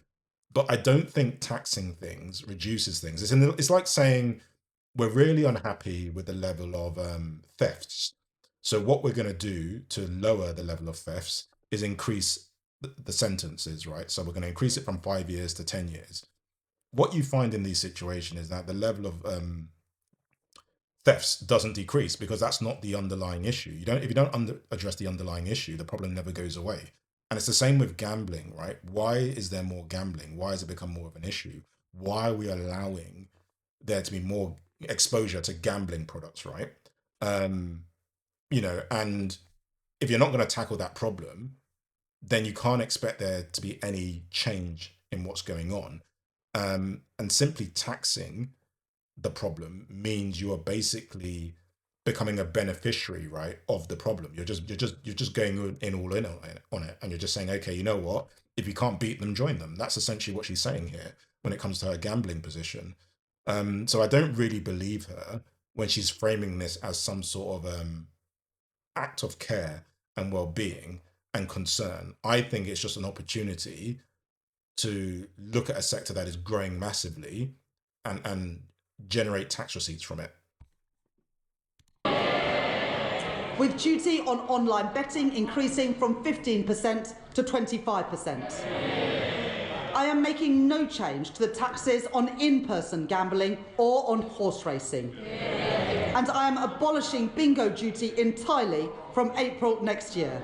but I don't think taxing things reduces things. It's like saying we're really unhappy with the level of thefts. So what we're going to do to lower the level of thefts is increase the sentences, right? So we're going to increase it from 5 years to 10 years. What you find in these situations is that the level of thefts doesn't decrease because that's not the underlying issue. If you don't address the underlying issue, the problem never goes away. And it's the same with gambling, right? Why is there more gambling? Why has it become more of an issue? Why are we allowing there to be more exposure to gambling products, right? You know, and if you're not going to tackle that problem, then you can't expect there to be any change in what's going on. And simply taxing the problem means you are basically becoming a beneficiary, right, of the problem. You're just going in all in on it, and you're just saying, okay, you know what? If you can't beat them, join them. That's essentially what she's saying here when it comes to her gambling position. So I don't really believe her when she's framing this as some sort of act of care and well-being and concern. I think it's just an opportunity to look at a sector that is growing massively and generate tax receipts from it. With duty on online betting increasing from 15% to 25%. I am making no change to the taxes on in-person gambling or on horse racing. And I am abolishing bingo duty entirely from April next year.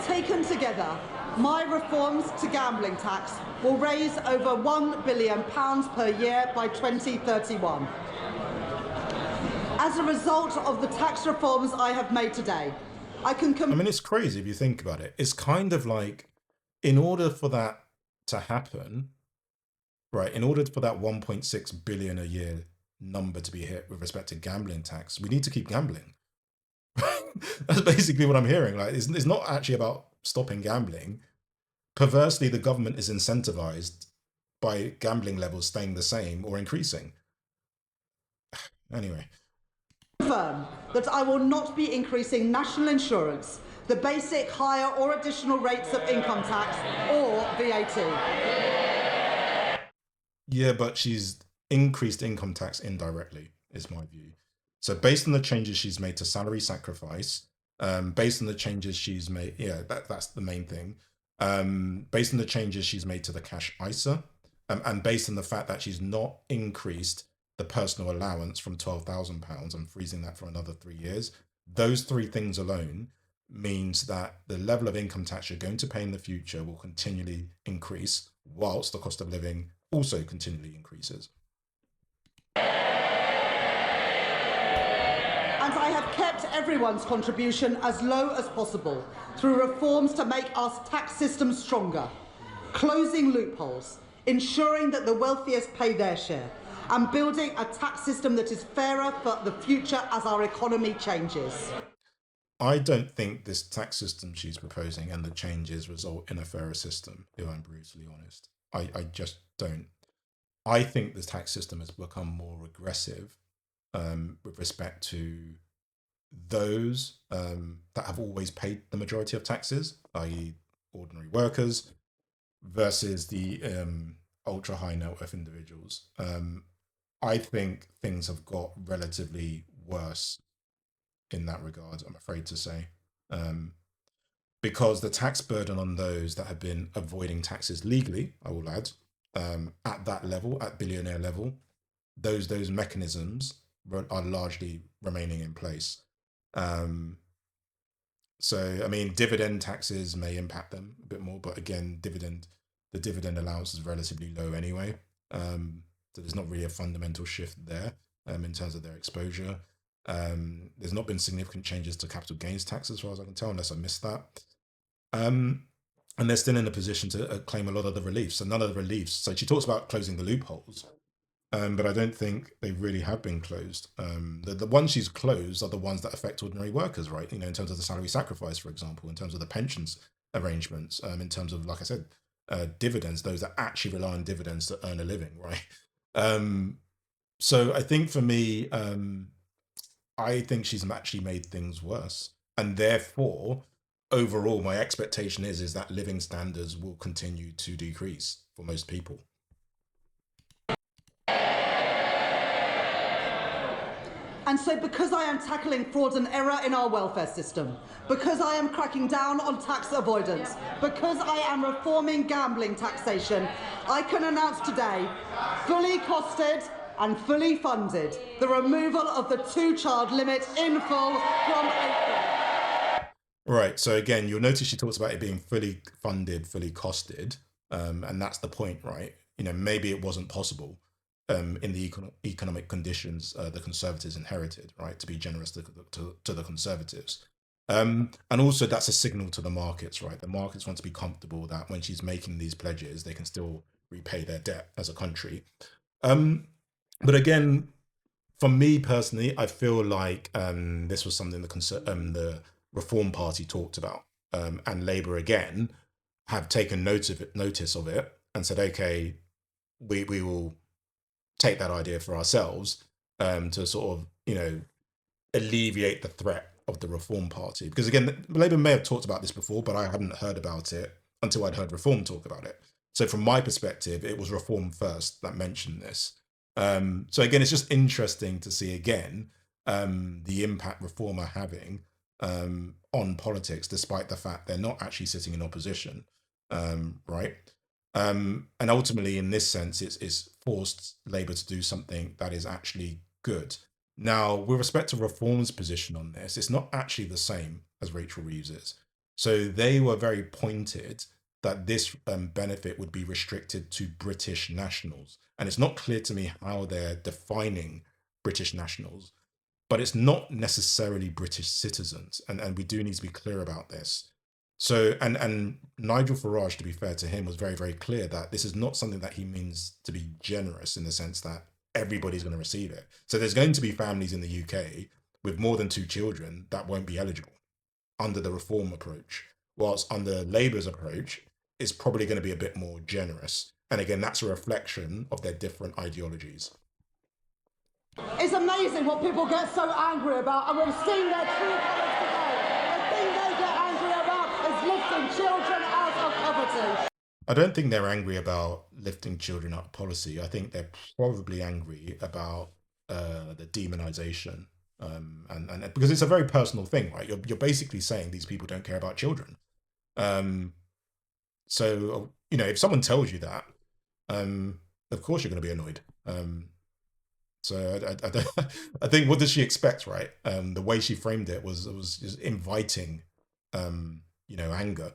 Taken together, my reforms to gambling tax will raise over £1 billion per year by 2031. As a result of the tax reforms I have made today, I mean, it's crazy if you think about it. It's kind of like, in order for that to happen, right, in order for that 1.6 billion a year number to be hit with respect to gambling tax, we need to keep gambling. That's basically what I'm hearing. Like, it's not actually about stopping gambling. Perversely, the government is incentivized by gambling levels staying the same or increasing. Anyway. Confirm that I will not be increasing national insurance, the basic, higher or additional rates of income tax or VAT. Yeah, but she's increased income tax indirectly, is my view. So based on the changes she's made to salary sacrifice, based on the changes she's made, yeah, that's the main thing. Based on the changes she's made to the cash ISA, and based on the fact that she's not increased the personal allowance from £12,000 and freezing that for another 3 years, those three things alone means that the level of income tax you're going to pay in the future will continually increase, whilst the cost of living also continually increases. And I have kept everyone's contribution as low as possible through reforms to make our tax system stronger, closing loopholes, ensuring that the wealthiest pay their share, and building a tax system that is fairer for the future as our economy changes. I don't think this tax system she's proposing and the changes result in a fairer system, if I'm brutally honest. I just don't. I think the tax system has become more regressive with respect to those that have always paid the majority of taxes, i.e. ordinary workers, versus the ultra high net worth individuals. I think things have got relatively worse in that regard, I'm afraid to say, because the tax burden on those that have been avoiding taxes legally, I will add, at that level, at billionaire level, those mechanisms are largely remaining in place. So, I mean, dividend taxes may impact them a bit more, but again, the dividend allowance is relatively low anyway. So there's not really a fundamental shift there in terms of their exposure. There's not been significant changes to capital gains tax as far as I can tell, unless I missed that. And they're still in a position to claim a lot of the reliefs. So none of the reliefs. So she talks about closing the loopholes, but I don't think they really have been closed. The ones she's closed are the ones that affect ordinary workers, right? You know, in terms of the salary sacrifice, for example, in terms of the pensions arrangements, in terms of, like I said, dividends, those that actually rely on dividends to earn a living, right? So I think for me, I think she's actually made things worse. And therefore, overall, my expectation is that living standards will continue to decrease for most people. And so because I am tackling fraud and error in our welfare system, because I am cracking down on tax avoidance, because I am reforming gambling taxation, I can announce today, fully costed and fully funded, the removal of the 2-child limit in full from April. Right, so again, you'll notice she talks about it being fully funded, fully costed, and that's the point, right? You know, maybe it wasn't possible in the economic conditions the Conservatives inherited, right, to be generous to the Conservatives. And also that's a signal to the markets, right? The markets want to be comfortable that when she's making these pledges, they can still repay their debt as a country. But again, for me personally, I feel like this was something the Reform Party talked about, and Labour again have taken notice of it and said, okay, we will take that idea for ourselves to sort of, you know, alleviate the threat of the Reform Party. Because again, Labour may have talked about this before, but I hadn't heard about it until I'd heard Reform talk about it. So from my perspective, it was Reform first that mentioned this. So again, it's just interesting to see again the impact Reform are having on politics, despite the fact they're not actually sitting in opposition, right? And ultimately, in this sense, it's forced Labour to do something that is actually good. Now, with respect to Reform's position on this, it's not actually the same as Rachel Reeves's. So they were very pointed that this benefit would be restricted to British nationals. And it's not clear to me how they're defining British nationals, but it's not necessarily British citizens. And we do need to be clear about this. So, and Nigel Farage, to be fair to him, was very, very clear that this is not something that he means to be generous in the sense that everybody's going to receive it. So there's going to be families in the UK with more than 2 children that won't be eligible under the Reform approach, whilst under Labour's approach, it's probably going to be a bit more generous. And again, that's a reflection of their different ideologies. It's amazing what people get so angry about, and we've seen their true colours today. The thing they get angry about is lifting children out of poverty. I don't think they're angry about lifting children out of policy. I think they're probably angry about the demonization, and because it's a very personal thing, right? You're basically saying these people don't care about children. So you know, if someone tells you that, of course you're going to be annoyed. So I think, what does she expect, right? The way she framed it was just inviting, you know, anger.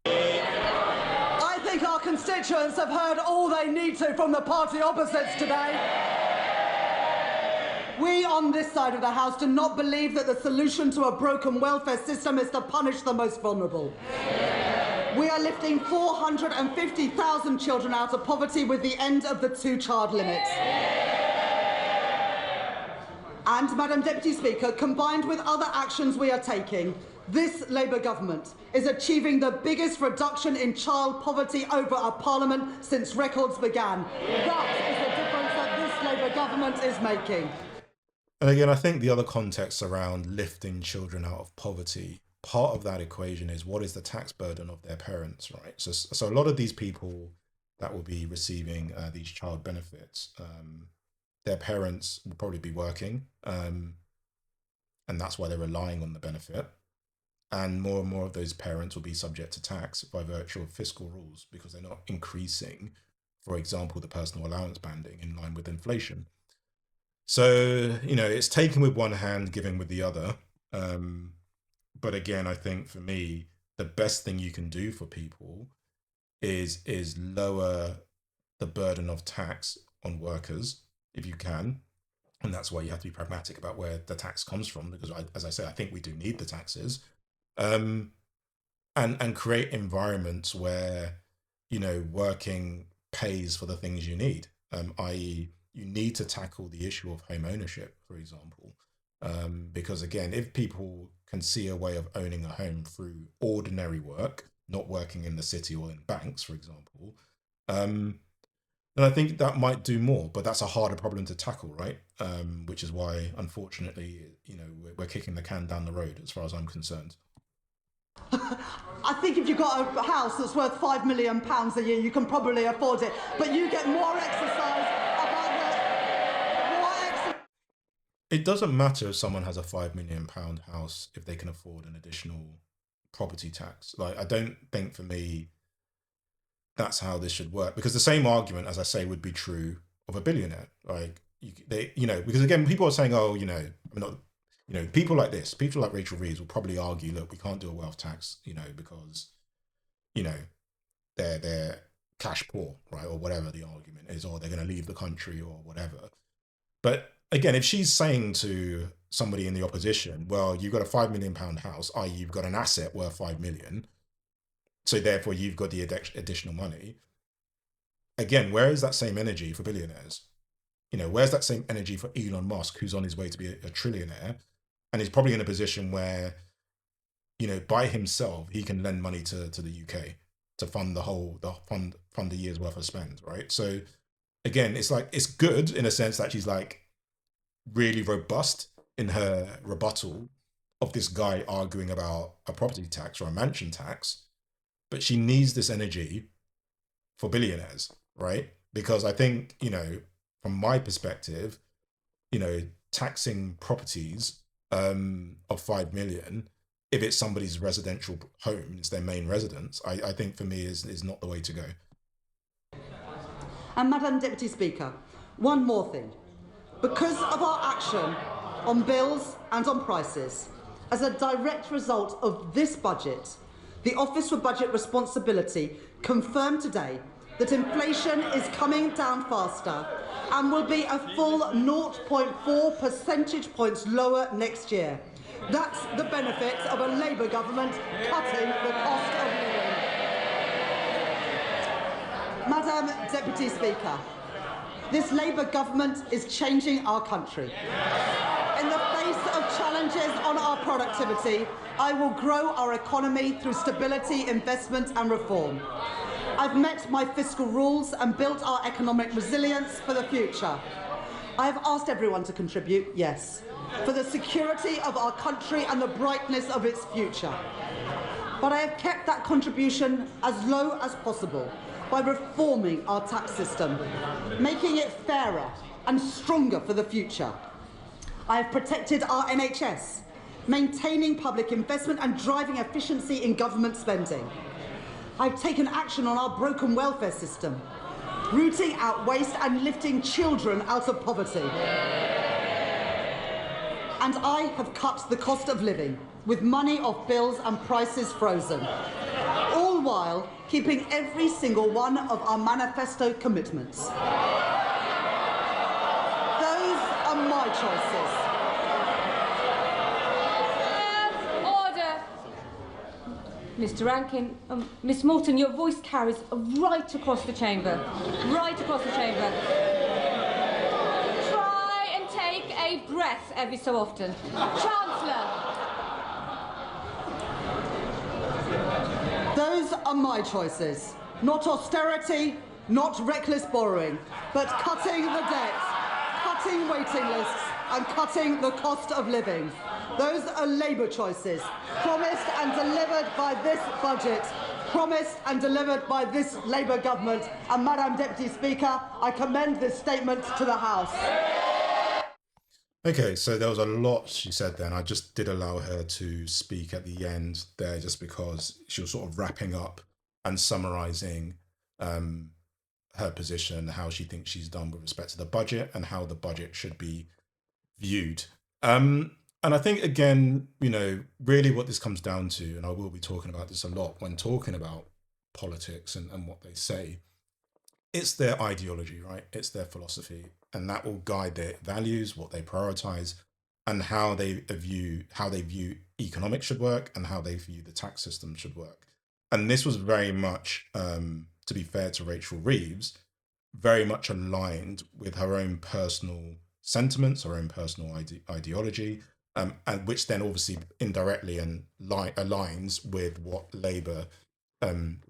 I think our constituents have heard all they need to from the party opposites today. We on this side of the House do not believe that the solution to a broken welfare system is to punish the most vulnerable. We are lifting 450,000 children out of poverty with the end of the 2-child limit. And, Madam Deputy Speaker, combined with other actions we are taking, this Labour government is achieving the biggest reduction in child poverty over our Parliament since records began. That is the difference that this Labour government is making. And again, I think the other context around lifting children out of poverty, part of that equation is what is the tax burden of their parents, right? So a lot of these people that will be receiving these child benefits, their parents will probably be working, and that's why they're relying on the benefit. And more of those parents will be subject to tax by virtue of fiscal rules because they're not increasing, for example, the personal allowance banding in line with inflation. So, you know, it's taken with one hand, giving with the other. But again, I think for me, the best thing you can do for people is lower the burden of tax on workers if you can. And that's why you have to be pragmatic about where the tax comes from, because as I say, I think we do need the taxes. And create environments where, you know, working pays for the things you need, i.e. you need to tackle the issue of home ownership, for example, because again, if people can see a way of owning a home through ordinary work, not working in the city or in banks, for example, then I think that might do more, but that's a harder problem to tackle, right? Which is why, unfortunately, you know, we're kicking the can down the road as far as I'm concerned. I think if you've got a house that's worth £5 million a year, you can probably afford it, but you get more exercise about It doesn't matter if someone has a £5 million house if they can afford an additional property tax. Like, I don't think, for me, that's how this should work, because the same argument, as I say, would be true of a billionaire. Like, you know, because again, people are saying, oh, you know, I mean, not, you know, people like this, people like Rachel Reeves will probably argue, look, we can't do a wealth tax, you know, because, you know, they're cash poor, right, or whatever the argument is, or they're going to leave the country or whatever. But again, if she's saying to somebody in the opposition, well, you've got a £5 million house, i.e. you've got an asset worth 5 million, so therefore you've got the additional money. Again, where is that same energy for billionaires? You know, where's that same energy for Elon Musk, who's on his way to be a trillionaire, and is probably in a position where, you know, by himself, he can lend money to the UK to fund fund the year's worth of spend, right? So again, it's like, it's good in a sense that she's like really robust in her rebuttal of this guy arguing about a property tax or a mansion tax, but she needs this energy for billionaires, right? Because I think, you know, from my perspective, you know, taxing properties of 5 million, if it's somebody's residential home, it's their main residence, I think for me is not the way to go. And Madam Deputy Speaker, one more thing. Because of our action on bills and on prices, as a direct result of this budget, the Office for Budget Responsibility confirmed today that inflation is coming down faster and will be a full 0.4 percentage points lower next year. That's the benefit of a Labour government cutting the cost of living. Madam Deputy Speaker, this Labour government is changing our country. In the face of challenges on our productivity, I will grow our economy through stability, investment and reform. I've met my fiscal rules and built our economic resilience for the future. I have asked everyone to contribute, yes, for the security of our country and the brightness of its future. But I have kept that contribution as low as possible by reforming our tax system, making it fairer and stronger for the future. I have protected our NHS, maintaining public investment and driving efficiency in government spending. I've taken action on our broken welfare system, rooting out waste and lifting children out of poverty. And I have cut the cost of living, with money off bills and prices frozen, all while keeping every single one of our manifesto commitments. Those are my choices. Order. Mr. Rankin, Miss Morton, your voice carries right across the chamber. Right across the chamber. Try and take a breath every so often. Chancellor. Those are my choices. Not austerity, not reckless borrowing, but cutting the debt, cutting waiting lists and cutting the cost of living. Those are Labour choices, promised and delivered by this budget, promised and delivered by this Labour government. And Madam Deputy Speaker, I commend this statement to the House. Okay, so there was a lot she said then. I just did allow her to speak at the end there just because she was sort of wrapping up and summarising her position, how she thinks she's done with respect to the budget and how the budget should be viewed. And I think, again, you know, really what this comes down to, and I will be talking about this a lot when talking about politics and what they say, it's their ideology, right? It's their philosophy, and that will guide their values, what they prioritize, and how they view economics should work and how they view the tax system should work. And this was very much, to be fair to Rachel Reeves, very much aligned with her own personal sentiments, her own personal ideology, and which then obviously indirectly and aligns with what Labour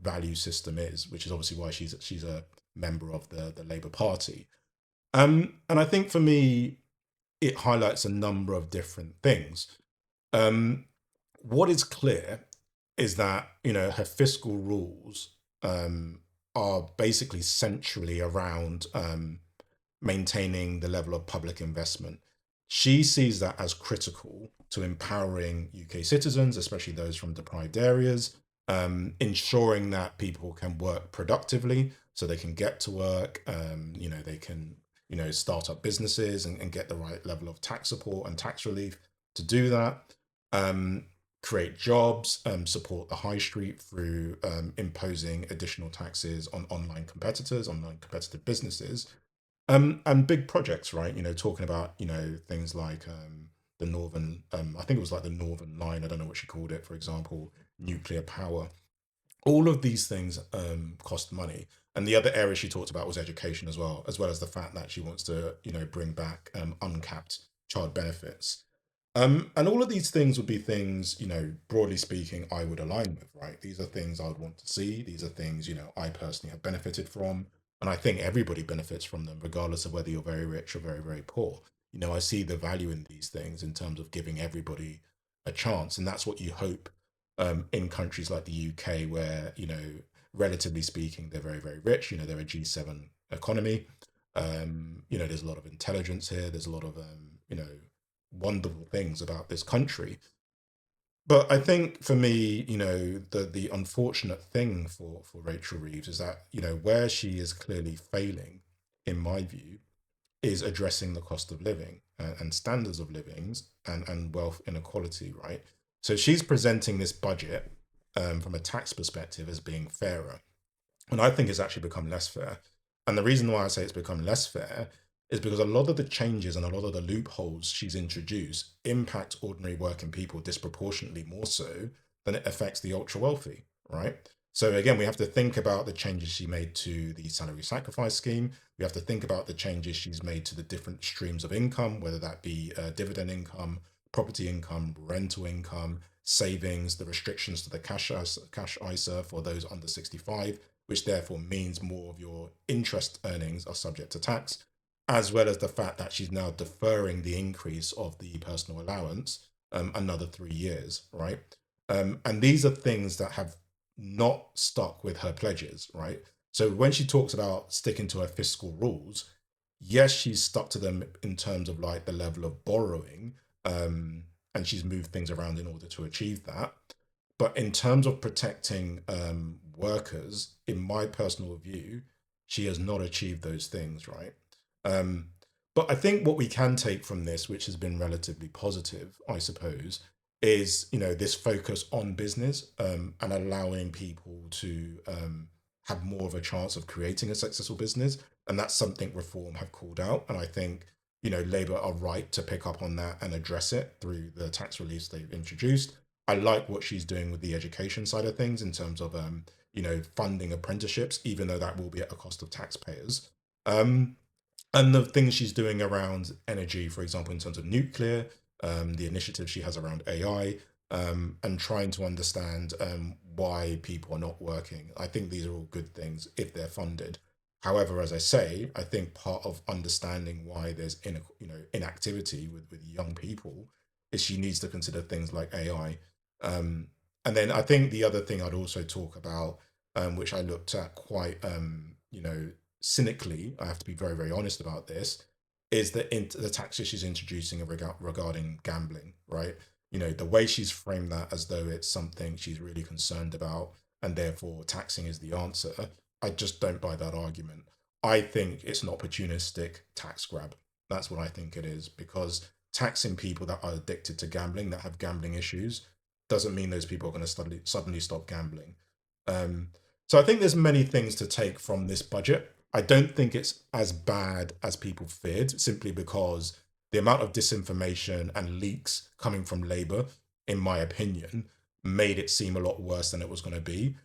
value system is, which is obviously why she's a member of the Labour Party. And I think for me, it highlights a number of different things. What is clear is that, you know, her fiscal rules are basically centrally around maintaining the level of public investment. She sees that as critical to empowering UK citizens, especially those from deprived areas, ensuring that people can work productively so they can get to work, you know, they can, you know, start up businesses and get the right level of tax support and tax relief to do that, create jobs, support the high street through imposing additional taxes on online competitive businesses, and big projects, right? You know, talking about, you know, things like the Northern, I think it was like the Northern Line, I don't know what she called it, for example, nuclear power. All of these things cost money. And the other area she talked about was education as well as the fact that she wants to, you know, bring back uncapped child benefits. And all of these things would be things, you know, broadly speaking, I would align with, right? These are things I would want to see. These are things, you know, I personally have benefited from. And I think everybody benefits from them, regardless of whether you're very rich or very, very poor. You know, I see the value in these things in terms of giving everybody a chance. And that's what you hope in countries like the UK, where, you know, relatively speaking, they're very, very rich. You know, they're a G7 economy. You know, there's a lot of intelligence here. There's a lot of, you know, wonderful things about this country. But I think for me, the unfortunate thing for Rachel Reeves is that, where she is clearly failing, in my view, is addressing the cost of living and standards of living and wealth inequality, right? So she's presenting this budget from a tax perspective as being fairer. And I think it's actually become less fair. And the reason why I say it's become less fair is because a lot of the changes and a lot of the loopholes she's introduced impact ordinary working people disproportionately more so than it affects the ultra wealthy, right? So again, we have to think about the changes she made to the salary sacrifice scheme. We have to think about the changes she's made to the different streams of income, whether that be dividend income, property income, rental income, savings, the restrictions to the cash ISA for those under 65, which therefore means more of your interest earnings are subject to tax, as well as the fact that she's now deferring the increase of the personal allowance another 3 years, right? And these are things that have not stuck with her pledges, right? So when she talks about sticking to her fiscal rules, yes, she's stuck to them in terms of like the level of borrowing, and she's moved things around in order to achieve that. But in terms of protecting workers, in my personal view, she has not achieved those things, right? But I think what we can take from this, which has been relatively positive, I suppose, is this focus on business and allowing people to have more of a chance of creating a successful business. And that's something Reform have called out. And I think Labour are right to pick up on that and address it through the tax reliefs they've introduced. I like what she's doing with the education side of things in terms of funding apprenticeships, even though that will be at a cost of taxpayers. And the things she's doing around energy, for example, in terms of nuclear, the initiative she has around AI, and trying to understand why people are not working. I think these are all good things if they're funded. However, as I say, I think part of understanding why there's inactivity with young people is she needs to consider things like AI. And then I think the other thing I'd also talk about, which I looked at quite, cynically, I have to be very, very honest about this, is the taxes she's introducing regarding gambling, right? The way she's framed that as though it's something she's really concerned about and therefore taxing is the answer. I just don't buy that argument. I think it's an opportunistic tax grab. That's what I think it is, because taxing people that are addicted to gambling, that have gambling issues, doesn't mean those people are going to suddenly stop gambling. So I think there's many things to take from this budget. I don't think it's as bad as people feared, simply because the amount of disinformation and leaks coming from Labour, in my opinion, made it seem a lot worse than it was going to be.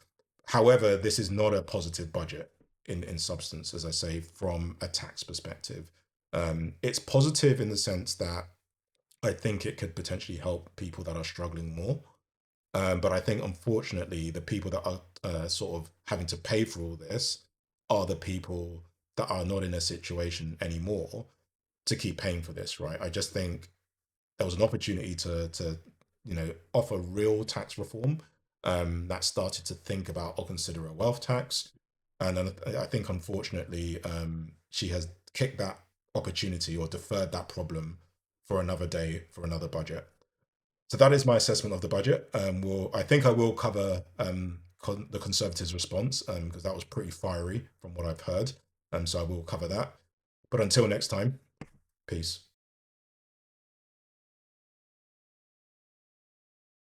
However, this is not a positive budget in substance, as I say, from a tax perspective. It's positive in the sense that I think it could potentially help people that are struggling more. But I think, unfortunately, the people that are sort of having to pay for all this are the people that are not in a situation anymore to keep paying for this, right? I just think there was an opportunity to offer real tax reform that started to think about or consider a wealth tax. And then I think, unfortunately, she has kicked that opportunity or deferred that problem for another day, for another budget. So that is my assessment of the budget. I think I will cover the Conservatives' response because that was pretty fiery from what I've heard. So I will cover that. But until next time, peace.